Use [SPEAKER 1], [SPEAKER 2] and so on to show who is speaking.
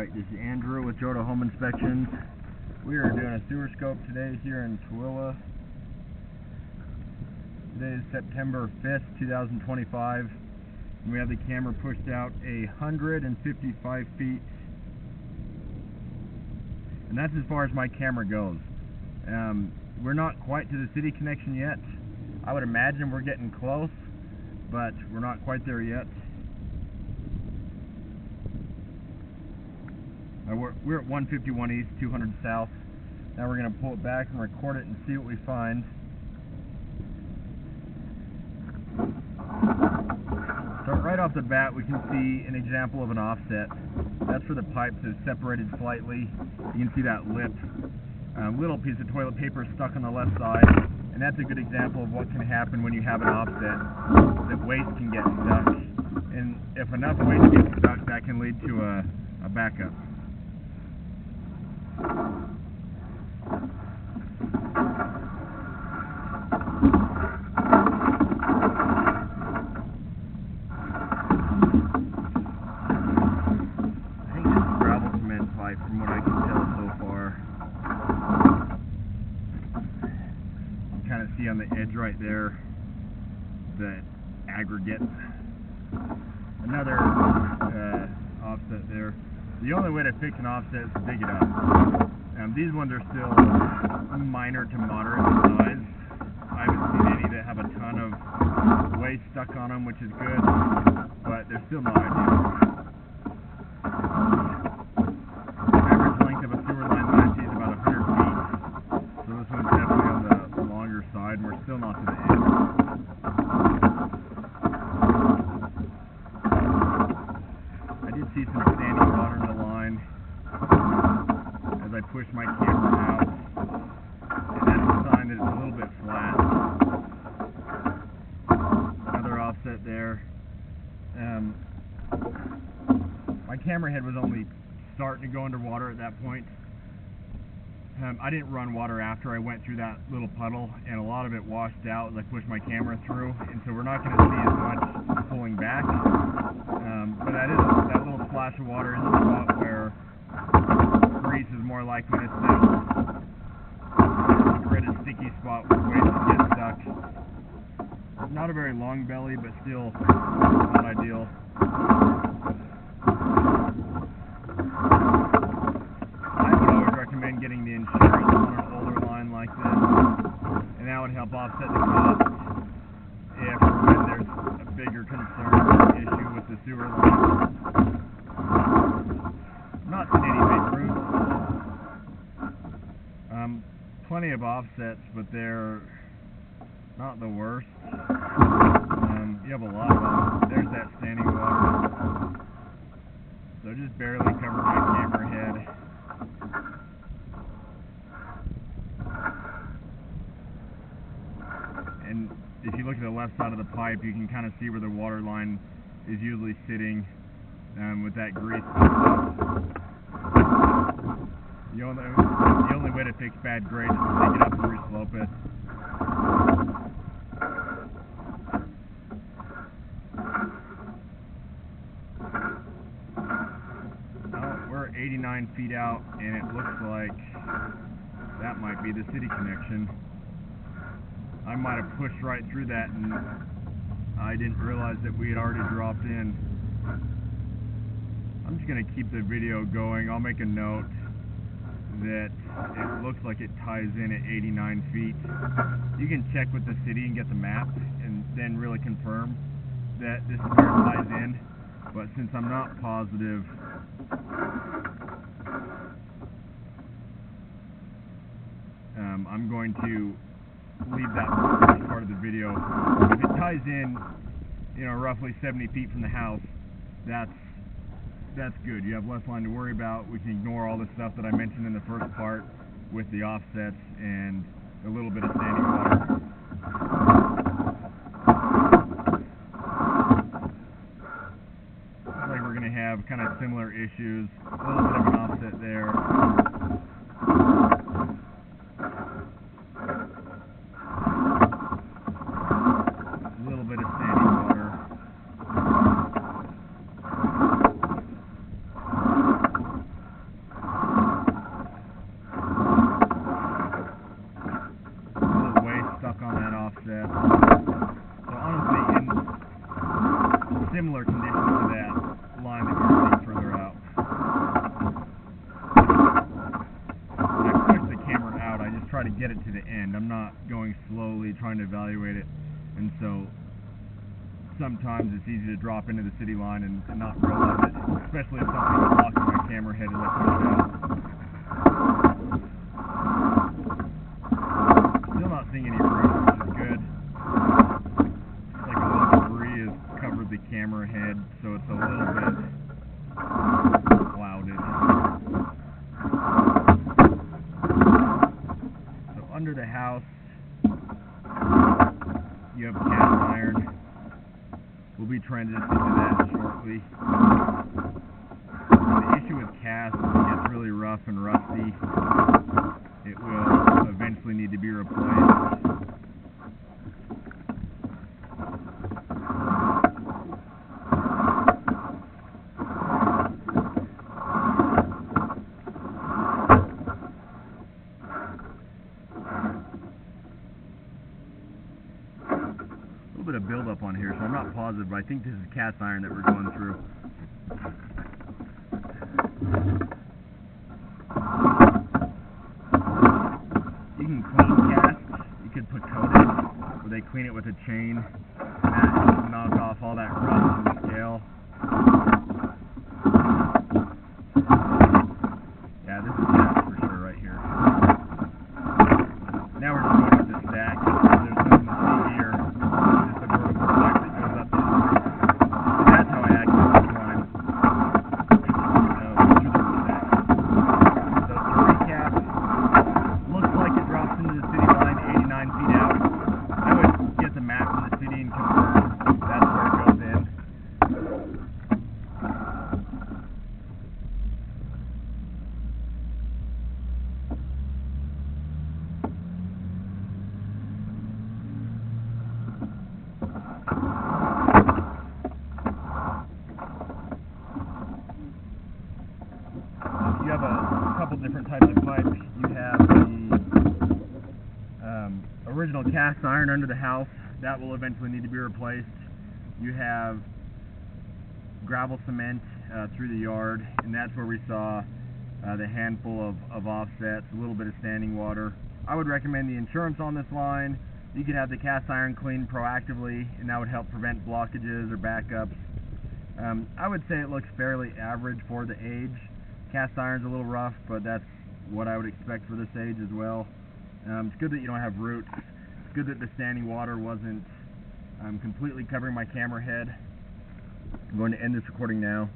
[SPEAKER 1] Alright, this is Andrew with Joda Home Inspections. We are doing a sewer scope today here in Tooele. Today is September 5th, 2025. And we have the camera pushed out 155 feet. And that's as far as my camera goes. We're not quite to the city connection yet. I would imagine we're getting close, but we're not quite there yet. We're at 151 east, 200 south. Now we're going to pull it back and record it and see what we find. So right off the bat we can see an example of an offset. That's for the pipes that is separated slightly. You can see that lip. Little piece of toilet paper stuck on the left side. And that's a good example of what can happen when you have an offset. That waste can get stuck. And if enough waste gets stuck, that can lead to a backup. From what I can tell so far. You can kind of see on the edge right there the aggregate. Another offset there. The only way to fix an offset is to dig it up. These ones are still minor to moderate in size. I haven't seen any that have a ton of waste stuck on them, which is good, but they're still not ideal. We're still not to the end. I did see some standing water in the line as I pushed my camera out, and that's a sign that it's a little bit flat. Another offset there. My camera head was only starting to go underwater at that point. I didn't run water after I went through that little puddle, and a lot of it washed out as I pushed my camera through, and so we're not going to see as much pulling back. But that little splash of water is a spot where grease is more likely to settle. It's a gritted, sticky spot where waste can get stuck. Not a very long belly, but still not ideal. Getting the insurance on an older line like this, and that would help offset the cost if or when there's a bigger concern or issue with the sewer line. Not seen any big roots. Plenty of offsets, but they're not the worst. You have a lot of them. There's that standing water. So just barely covered my camera head. And if you look at the left side of the pipe, you can kind of see where the water line is usually sitting with that grease. The only way to fix bad grade is to take it up and re-slope it. Well, we're 89 feet out, and it looks like that might be the city connection. I might have pushed right through that and I didn't realize that we had already dropped in. I'm just going to keep the video going. I'll make a note that it looks like it ties in at 89 feet. You can check with the city and get the map and then really confirm that this is where it ties in. But since I'm not positive, I'm going to leave that part of the video. If it ties in, roughly 70 feet from the house, that's good. You have less line to worry about. We can ignore all the stuff that I mentioned in the first part with the offsets and a little bit of standing water. Looks like we're going to have kind of similar issues. A little bit of an offset there. similar conditions to that line that we're seeing further out. When I push the camera out, I just try to get it to the end. I'm not going slowly trying to evaluate it, and so sometimes it's easy to drop into the city line and not realize it, especially if something's blocking my camera head as I push it out. Still not seeing any roots, which is good. It's like a little debris has covered the camera head, so it's a little bit clouded. So under the house, you have cast iron. We'll be transitioning to that shortly. The issue with cast is it gets really rough and rusty. It will eventually need to be replaced. Bit of buildup on here, so I'm not positive, but I think this is cast iron that we're going through. You can clean cast, you could put coated, where they clean it with a chain, and that helps knock off all that rust and scale. Yeah, this is cast for sure right here. Now we're just going with the stack. There's nothing to see here. You have a couple different types of pipe. You have the original cast iron under the house. That will eventually need to be replaced. You have gravel cement through the yard, and that's where we saw the handful of offsets, a little bit of standing water. I would recommend the insurance on this line. You could have the cast iron cleaned proactively, and that would help prevent blockages or backups. I would say it looks fairly average for the age. Cast iron's a little rough, but that's what I would expect for this age as well. It's good that you don't have roots. It's good that the standing water wasn't completely covering my camera head. I'm going to end this recording now.